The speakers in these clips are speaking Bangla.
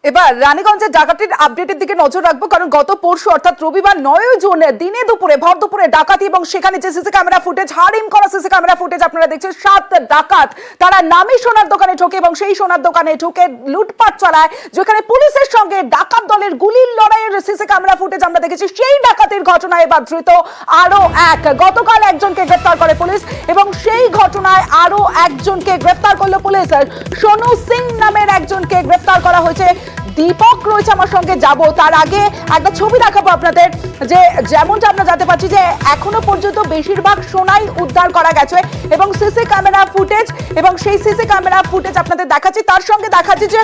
এবার রানীগঞ্জের ডাকাতির আপডেটের দিকে নজর রাখবো, কারণ গত পরশু অর্থাৎ রবিবার 9 জুন দিনে দুপুরে ভর দুপুরে ডাকাতি এবং সেখানে যে সিসি ক্যামেরা ফুটেজ, হারিম করা সিসি ক্যামেরা ফুটেজ আপনারা দেখছেন। 7 ডাকাত তারা নামি সোনার দোকানে ঢোকে এবং সেই সোনার দোকানে ঢুকে লুটপাট চালায়, যেখানে পুলিশের সঙ্গে ডাকাত দলের গুলির লড়াইয়ের সিসি ক্যামেরা ফুটেজ আমরা দেখেছি। সেই ডাকাতির ঘটনায় এবার ধৃত আরো এক, গতকাল একজনকে গ্রেফতার করে পুলিশ এবং সেই ঘটনায় আরো একজনকে গ্রেফতার করলো পুলিশ। সোনু সিং নামের একজনকে গ্রেফতার করা হয়েছে। দীপক রয়েছে আমার সঙ্গে, যাব তার আগে একটা ছবি দেখাবো আপনাদের, যে যেমনটা আমরা জানতে পারছি যে এখনো পর্যন্ত বেশিরভাগ সোনাই উদ্ধার করা গেছে এবং সিসি ক্যামেরা ফুটেজ, এবং সেই সিসি ক্যামেরা ফুটেজ আপনাদের দেখাচ্ছি। তার সঙ্গে দেখাচ্ছি যে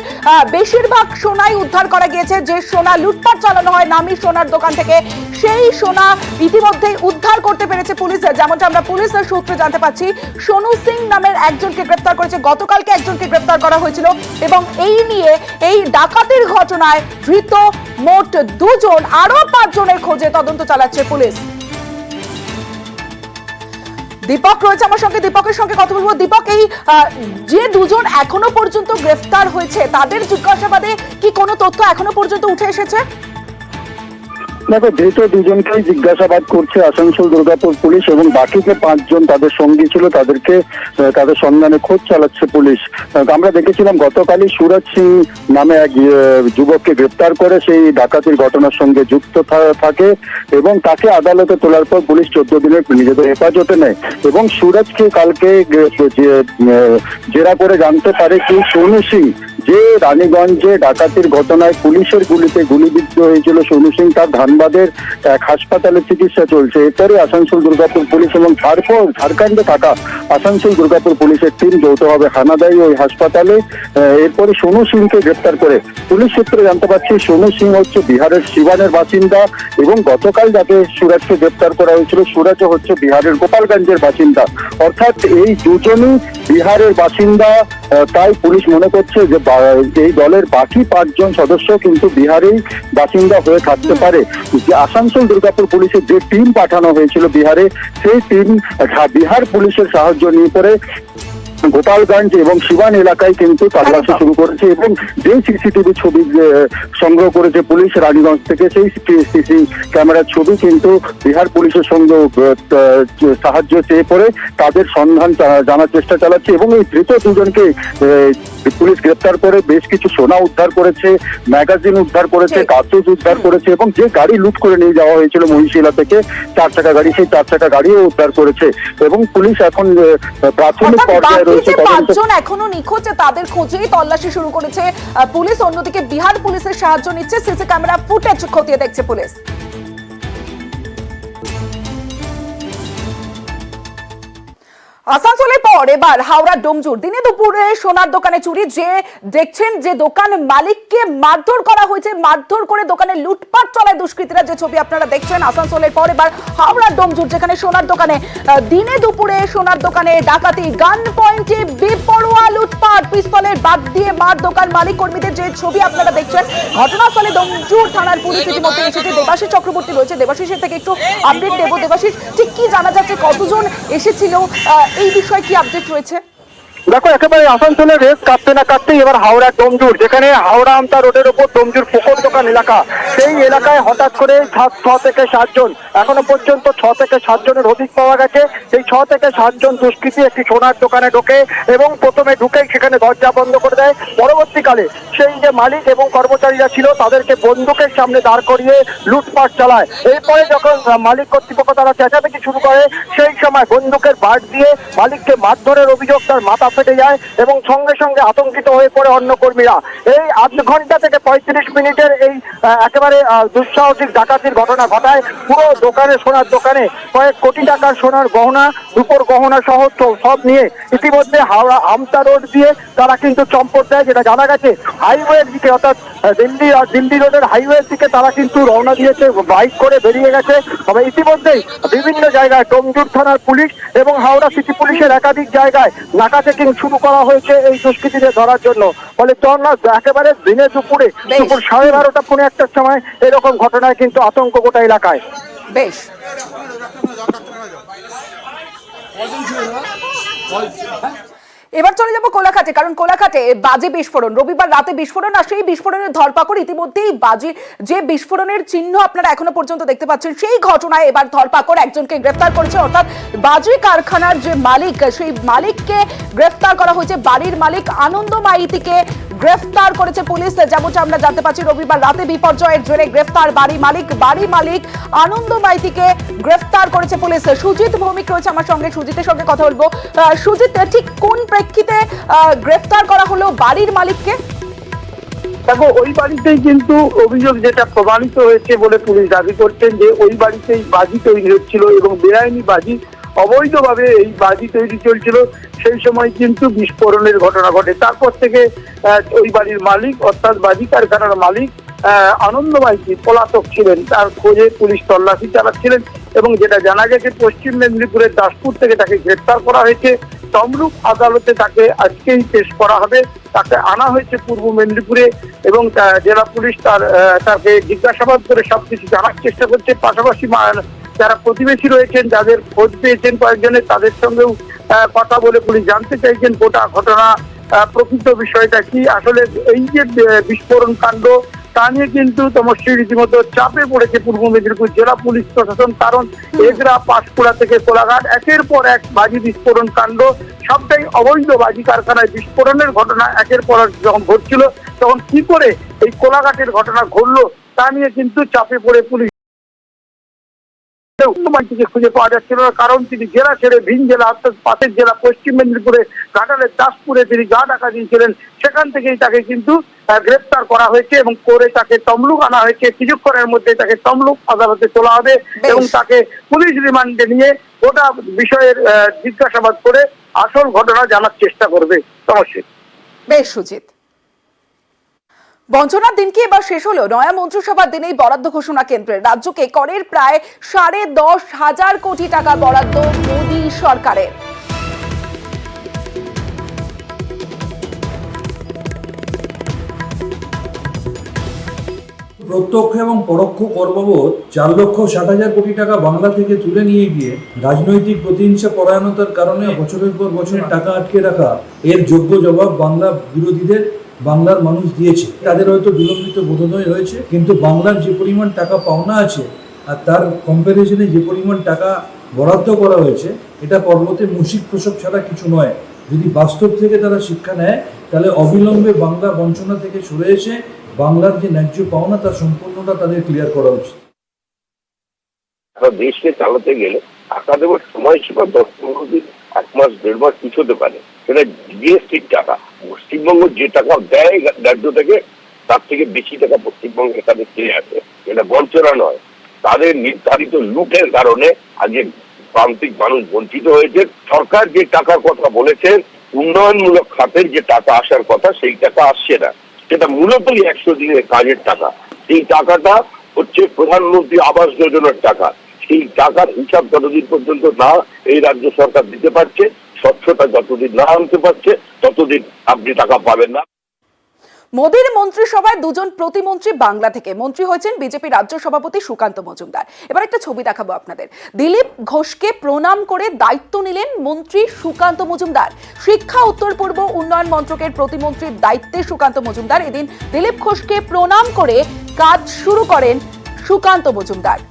বেশিরভাগ সোনাই উদ্ধার করা গিয়েছে। যে সোনা লুটপাট চালানো হয় নামি সোনার দোকান থেকে, সেই সোনা ইতিমধ্যেই উদ্ধার করতে পেরেছে পুলিশ। যেমনটা আমরা পুলিশের সূত্রে জানতে পারছি, সোনু সিং নামের একজনকে গ্রেফতার করেছে, গতকালকে একজনকে গ্রেফতার করা হয়েছিল এবং এই নিয়ে এই ডাকাতির ঘটনায় ধৃত মোট 2 জন, আরো 5 জনের খোঁজে তদন্ত চালাচ্ছে পুলিশ। দীপক রয়েছে আমার সঙ্গে, দীপকের সঙ্গে কথা বলবো। দীপক, এই যে 2 জন এখনো পর্যন্ত গ্রেফতার হয়েছে তাদের জিজ্ঞাসাবাদে কি কোনো তথ্য এখনো পর্যন্ত উঠে এসেছে? দেখো, ধৃত 2 জনকেই জিজ্ঞাসাবাদ করছে আসানসোল দুর্গাপুর পুলিশ এবং বাকি যে 5 জন তাদের সঙ্গী ছিল তাদেরকে তাদের সন্ধানে খোঁজ চালাচ্ছে পুলিশ। আমরা দেখেছিলাম গতকালই সুরজ সিং নামে এক যুবককে গ্রেপ্তার করে সেই ডাকাতির ঘটনার সঙ্গে যুক্ত থাকে এবং তাকে আদালতে তোলার পর পুলিশ 14 দিনের নিজেদের হেফাজতে নেয় এবং সুরজকে কালকে জেরা করে জানতে পারে কি সোনু সিং, যে রানীগঞ্জে ডাকাতির ঘটনায় পুলিশের গুলিতে গুলিবিদ্ধ হয়েছিল সোনু সিং, তার ধানবাদের এক হাসপাতালে চিকিৎসা চলছে। এরপরে আসানসোল দুর্গাপুর পুলিশ এবং ঝাড়খণ্ডে থাকা আসানসোল দুর্গাপুর পুলিশের টিম যৌথভাবে হানা দেয় ওই হাসপাতালে। এরপরে সোনু সিংকে গ্রেপ্তার করে পুলিশ সূত্রে জানতে পারছি সোনু সিং হচ্ছে বিহারের সিবানের বাসিন্দা এবং গতকাল যাকে সুরাজকে গ্রেপ্তার করা হয়েছিল সুরাজও হচ্ছে বিহারের গোপালগঞ্জের বাসিন্দা। অর্থাৎ এই 2 জনই বিহারের বাসিন্দা। তাই পুলিশ মনে করছে যে এই দলের বাকি 5 জন সদস্য কিন্তু বিহারেই বাসিন্দা হয়ে থাকতে পারে। যে আসানসোল দুর্গাপুর পুলিশের যে টিম পাঠানো হয়েছিল বিহারে, সেই টিম বিহার পুলিশের সাহায্য নিয়ে পরে গোপালগঞ্জ এবং সিবান এলাকায় কিন্তু তল্লাশি শুরু করেছে এবং যে সিসিটিভি ছবি সংগ্রহ করেছে পুলিশ রানীগঞ্জ থেকে, সেই সিসি ক্যামেরার ছবি কিন্তু বিহার পুলিশের সঙ্গে সাহায্য চেয়ে পড়ে তাদের সন্ধান জানার চেষ্টা চালাচ্ছে এবং এই ধৃত 2 জনকে পুলিশ গ্রেপ্তার করে বেশ কিছু সোনা উদ্ধার করেছে, ম্যাগাজিন উদ্ধার করেছে, কার্তুজ উদ্ধার করেছে এবং যে গাড়ি লুট করে নিয়ে যাওয়া হয়েছিল মহিশিলা থেকে 4 চাকা গাড়ি, সেই 4 চাকা গাড়িও উদ্ধার করেছে এবং পুলিশ এখন প্রাথমিক পর্যায়ে রয়েছে। 5 জন এখনো নিখোঁজ, তাদের খোঁজেই তল্লাশি শুরু করেছে পুলিশ। অন্যদিকে বিহার পুলিশের সাহায্য নিচ্ছে, সিসি ক্যামেরা ফুটেজ খতিয়ে দেখছে পুলিশ। আসানসোলের পর এবার হাওড়া ডোমজুর, দিনে দুপুরে সোনার দোকানে চুরি। যে দেখছেন যে দোকান মালিককে মারধর করা হয়েছে, মারধর করে দোকানে লুটপাট চলায় দুষ্কৃতীরা, যে ছবি আপনারা দেখছেন। আসানসোলের পর এবার হাওড়া ডোমজুর, যেখানে সোনার দোকানে দিনে দুপুরে সোনার দোকানে ডাকাতি, গান পয়েন্টে বেপরোয়া লুটপাট, পিস্তলের বাদ দিয়ে মার দোকান মালিক কর্মীদের, যে ছবি আপনারা দেখছেন। ঘটনাস্থলে ডোমজুর থানার পুলিশ ইতিমধ্যে এসেছে। দেবাশিস চক্রবর্তী রয়েছে, দেবাশিসের থেকে একটু আপডেট দেব। দেবাশিস, ঠিক কি জানা যাচ্ছে, কতজন এসেছিল, এই বিষয়ে কি আপডেট রয়েছে? দেখো, একেবারে আসানসোলের রেস কাটতে না কাটতেই এবার হাওড়া ডোমজুর, যেখানে হাওড়া আমতা রোডের উপর ডোমজুর পুকুর দোকান এলাকা, সেই এলাকায় হঠাৎ করে 6 থেকে 7 জন, এখনো পর্যন্ত 6 থেকে 7 জনের হদিশ পাওয়া গেছে। সেই 6 থেকে 7 জন দুষ্কৃতী একটি সোনার দোকানে ঢোকে এবং প্রথমে ঢুকেই সেখানে দরজা বন্ধ করে দেয়। পরবর্তীকালে সেই যে মালিক এবং কর্মচারীরা ছিল তাদেরকে বন্দুকের সামনে দাঁড় করিয়ে লুটপাট চালায়। এরপরে যখন মালিক কর্তৃপক্ষ তারা চেঁচামেচি শুরু করে, সেই সময় বন্দুকের বাট দিয়ে মালিককে মারধরের অভিযোগ, তার মাথা ফেটে যায় এবং সঙ্গে সঙ্গে আতঙ্কিত হয়ে পড়ে অন্য কর্মীরা। এই 8 ঘন্টা থেকে 35 মিনিটের এই একেবারে দুঃসাহসিক ডাকাতির ঘটনা ঘটায়। পুরো দোকানে, সোনার দোকানে কয়েক কোটি টাকার সোনার গহনা, রূপোর গহনা সহ সব নিয়ে ইতিমধ্যে হাওড়া আমতা রোড দিয়ে তারা কিন্তু চম্পট দেয়। যেটা জানা গেছে হাইওয়ের দিকে, অর্থাৎ দিল্লি রোডের হাইওয়ের দিকে তারা কিন্তু রওনা দিয়েছে, বাইক করে বেরিয়ে গেছে। তবে ইতিমধ্যেই বিভিন্ন জায়গায় ডোমজুর থানার পুলিশ এবং হাওড়া সিটি পুলিশের একাধিক জায়গায় নাকা চেকিং শুরু করা হয়েছে এই দুষ্কৃতীদের ধরার জন্য। ফলে একেবারে দিনে দুপুরে, দুপুর 12:30 পৌনে 1টার সময় এরকম ঘটনায় কিন্তু আতঙ্ক গোটা এলাকায়। বেশ, এবার চলে যাবো কোলাঘাটে, কারণ কোলাঘাটে বাজি বিস্ফোরণ, রবিবার রাতে বিস্ফোরণ, আর সেই বিস্ফোরণের ধরপাকড় ইতিমধ্যেই বাজি যে বিস্ফোরণের চিহ্ন আপনারা এখনো পর্যন্ত দেখতে পাচ্ছেন, সেই ঘটনায় এবার ধরপাকড়, একজনকে গ্রেফতার করেছে, অর্থাৎ বাজি কারখানার যে মালিক সেই মালিককে গ্রেফতার করা হয়েছে। বাড়ির মালিক আনন্দ মাইতিকে গ্রেফতার করেছে পুলিশ। যেমনটা আমরা জানতে পারছি, রবিবার রাতে বিপর্যয়ের জেরে গ্রেফতার বাড়ি মালিক আনন্দ মাইতিকে গ্রেফতার করেছে পুলিশ। সুজিত ভৌমিক রয়েছে আমার সঙ্গে, সুজিতের সঙ্গে কথা বলবো। সুজিত, ঠিক কোন প্রেক্ষিতে গ্রেফতার করা হলো বাড়ির মালিককে? দেখো, ওই বাড়িতেই কিন্তু অভিযোগ যেটা প্রমাণিত হয়েছে বলে পুলিশ দাবি করছেন যে ওই বাড়িতেই বাজি তৈরি হচ্ছিল এবং বেআইনি বাজি, অবৈধভাবে এই বাজি তৈরি চলছিল। সেই সময় কিন্তু বিস্ফোরণের ঘটনা ঘটে। তারপর থেকে ওই বাড়ির মালিক অর্থাৎ বাজি কারখানার মালিক আনন্দ মাইতি পলাতক ছিলেন। তার খোঁজে পুলিশ তল্লাশি চালাচ্ছিলেন এবং যেটা জানা গেছে পশ্চিম মেদিনীপুরের দাসপুর থেকে তাকে গ্রেফতার করা হয়েছে। তমলুক আদালতে তাকে আজকেই পেশ করা হবে। তাকে আনা হয়েছে পূর্ব মেদিনীপুরে এবং জেলা পুলিশ তাকে জিজ্ঞাসাবাদ করে সবকিছু জানার চেষ্টা করছে। পাশাপাশি যারা প্রতিবেশী রয়েছেন, যাদের খোঁজ পেয়েছেন কয়েকজনের, তাদের সঙ্গেও কথা বলে পুলিশ জানতে চাইছেন গোটা ঘটনা প্রকৃত বিষয়টা কি। আসলে এই যে বিস্ফোরণ কাণ্ড, তা নিয়ে কিন্তু তমশ্রী রীতিমতো চাপে পড়েছে পূর্ব মেদিনীপুর জেলা পুলিশ প্রশাসন। কারণ এগরা, পাঁশকুড়া থেকে কোলাঘাট একের পর এক বাজি বিস্ফোরণ কাণ্ড, সবটাই অবৈধ বাজি কারখানায় বিস্ফোরণের ঘটনা একের পর এক যখন ঘটছিল, তখন কি করে এই কোলাঘাটের ঘটনা ঘটলো তা নিয়ে কিন্তু চাপে পড়ে পুলিশ। খুঁজে পাওয়া যাচ্ছিল না, কারণ তিনি জেলা ছেড়ে ভিন জেলা অর্থাৎ পাশের জেলা পশ্চিম মেদিনীপুরে ঘাটালের দাসপুরে তিনি গা ডাকা দিয়েছিলেন। সেখান থেকেই তাকে কিন্তু গ্রেফতার করা হয়েছে এবং করে তাকে তমলুক আনা হয়েছে। কিছুক্ষণের মধ্যে তাকে তমলুক আদালতে তোলা হবে এবং তাকে পুলিশ রিমান্ডে নিয়ে গোটা বিষয়ের জিজ্ঞাসাবাদ করে আসল ঘটনা জানার চেষ্টা করবে। সমস্যা বেশ সুজিত। বঞ্চনার দিন কি এবার শেষ হলো? নয়া মন্ত্রিসভার দিনেই বরাদ্দ ঘোষণা কেন্দ্রের। রাজ্যকে করের প্রায় 10,500 কোটি টাকা বরাদ্দ মোদী সরকারের। প্রত্যক্ষ এবং পরোক্ষ কর বাবদ 4,60,000 কোটি টাকা বাংলা থেকে তুলে নিয়ে গিয়ে রাজনৈতিক প্রতিহিংসা পরায়ণতার কারণে বছরের পর বছরের টাকা আটকে রাখা, এর যোগ্য জবাব বাংলা বিরোধীদের বাংলার মানুষ দিয়েছে। তাদের হয়তো বিলম্বিত বোধোদয় হয়েছে, কিন্তু বাংলার যে পরিমাণ টাকা পাওনা আছে আর তার কম্প্যারিজনে যে পরিমাণ টাকা বরাদ্দ করা হয়েছে, এটা পর্বতে মুশিক প্রসব ছাড়া কিছু নয়। যদি বাস্তব থেকে তারা শিক্ষা নেয়, তাহলে অবিলম্বে বাংলা বঞ্চনা থেকে সরে এসে বাংলার যে ন্যায্য পাওনা তার সম্পূর্ণটা তাদের ক্লিয়ার করা উচিত। দেশকে চালাতে গেলে টাকা দেওয়ার সময়সীমা 10-15 দিন, 1 মাস 1.5 মাস কিছু হতে পারে। সেটা জিএসটির টাকা। পশ্চিমবঙ্গ যে টাকা দেয় রাজ্য থেকে, তার থেকে বেশি টাকা পশ্চিমবঙ্গের কাছে ফিরে আসে। এটা বঞ্চনা নয়, তাদের নির্ধারিত লুটের কারণে আজকে প্রান্তিক মানুষ বঞ্চিত হয়েছে। সরকার যে টাকার কথা বলেছেন, উন্নয়নমূলক খাতের যে টাকা আসার কথা, সেই টাকা আসছে না। সেটা মূলতই 100 দিনের কাজের টাকা। সেই টাকাটা হচ্ছে প্রধানমন্ত্রী আবাস যোজনার টাকা। সেই টাকার হিসাব যতদিন পর্যন্ত না এই রাজ্য সরকার দিতে পারছে, স্বচ্ছতা যতদিন না আনতে পারছে, ততদিন আপনি টাকা পাবেন না। মোদীর মন্ত্রিসভায় 2 জন প্রতিমন্ত্রী বাংলা থেকে। মন্ত্রী হয়েছেন বিজেপি রাজ্য সভাপতি সুকান্ত মজুমদার। এবার একটা ছবি দেখাবো আপনাদের। দিলীপ ঘোষকে প্রণাম করে দায়িত্ব নিলেন মন্ত্রী সুকান্ত মজুমদার। শিক্ষা উত্তর পূর্ব উন্নয়ন মন্ত্রকের প্রতিমন্ত্রীর দায়িত্বে সুকান্ত মজুমদার। এদিন দিলীপ ঘোষকে প্রণাম করে কাজ শুরু করেন সুকান্ত মজুমদার।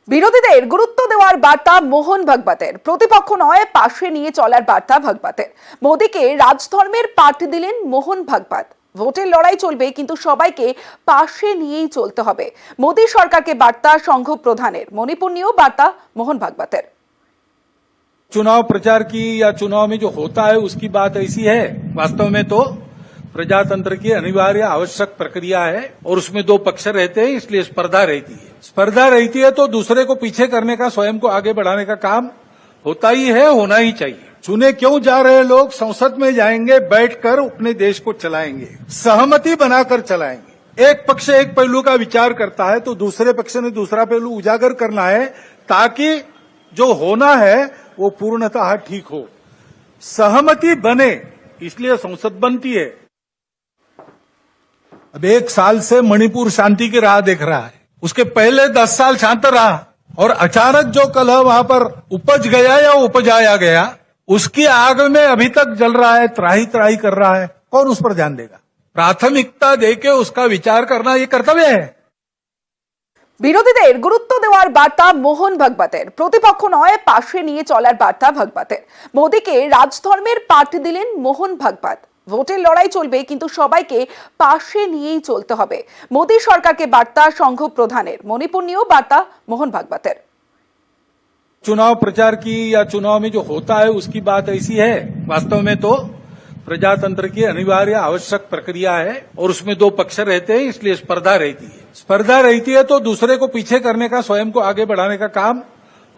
বিরোধীদের গুরুত্ব দেওয়ার বার্তা মোহন ভাগবতের। প্রতিপক্ষ নয়, পাশে নিয়ে চলার বার্তা ভাগবতের। মোদীকে রাজধর্মের পাঠ দিলেন মোহন ভাগবত। ভোটের লড়াই চলবে, কিন্তু সবাইকে পাশে নিয়েই চলতে হবে। মোদী সরকারকে বার্তা সংঘ প্রধানের। মণিপুর নিয়েও বার্তা মোহন ভাগবতের। चुनाव प्रचार की या चुनाव में जो होता है उसकी बात ऐसी है, वास्तव में तो प्रजातंत्र की अनिवार्य आवश्यक प्रक्रिया है और उसमें 2 पक्ष रहते हैं, इसलिए स्पर्धा रहती है। स्पर्धा रहती है तो दूसरे को पीछे करने का, स्वयं को आगे बढ़ाने का काम होता ही है, होना ही चाहिए। चुने क्यों जा रहे लोग? संसद में जाएंगे, बैठकर अपने देश को चलाएंगे, सहमति बनाकर चलाएंगे। एक पक्ष एक पहलू का विचार करता है तो दूसरे पक्ष ने दूसरा पहलू उजागर करना है ताकि जो होना है वो पूर्णतः ठीक हो, सहमति बने, इसलिए संसद बनती है। अब 1 साल से मणिपुर शांति की राह देख रहा है, उसके पहले 10 साल शांत रहा और अचानक जो कलह वहां पर उपज गया या उपजाया गया, उसकी आग में अभी तक जल रहा है, त्राही त्राही कर रहा है। कौन उस पर ध्यान देगा? प्राथमिकता देके उसका विचार करना ये कर्तव्य है। বিরোধীদের গুরুত্ব দেওয়ার বার্তা মোহন ভাগবতের, প্রতিপক্ষ নয় পাশে নিয়ে চলার বার্তা ভাগবতের। মোদীকে রাজধর্মের পাঠ দিলেন মোহন ভাগবত। ভোটের লড়াই চলবে কিন্তু সবাইকে পাশে নিয়েই চলতে হবে, মোদী সরকারকে বার্তা সংঘ প্রধানের। মণিপুর নিয়েও বার্তা মোহন ভাগবতের। चुनाव प्रचार की या चुनाव में जो होता है उसकी बात ऐसी है, वास्तव में तो प्रजातंत्र की अनिवार्य आवश्यक प्रक्रिया है और उसमें 2 पक्ष रहते हैं, इसलिए स्पर्धा रहती है। स्पर्धा रहती है तो दूसरे को पीछे करने का, स्वयं को आगे बढ़ाने का काम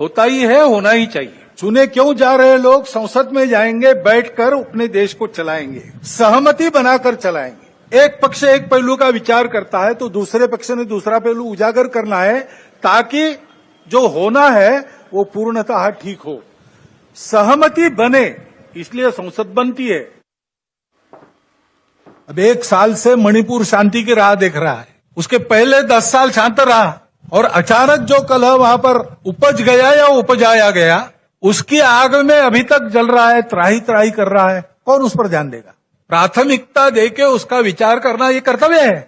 होता ही है, होना ही चाहिए। चुने क्यों जा रहे लोग? संसद में जाएंगे, बैठकर अपने देश को चलाएंगे, सहमति बनाकर चलाएंगे। एक पक्ष एक पहलू का विचार करता है तो दूसरे पक्ष ने दूसरा पहलू उजागर करना है ताकि जो होना है वो पूर्णतः ठीक हो, सहमति बने, इसलिए संसद बनती है। अब 1 साल से मणिपुर शांति की राह देख रहा है, उसके पहले 10 साल शांत रहा और अचानक जो कलह वहां पर उपज गया या उपजाया गया, उसकी आग में अभी तक जल रहा है, त्राही त्राही कर रहा है। कौन उस पर ध्यान देगा? प्राथमिकता देके उसका विचार करना ये कर्तव्य है।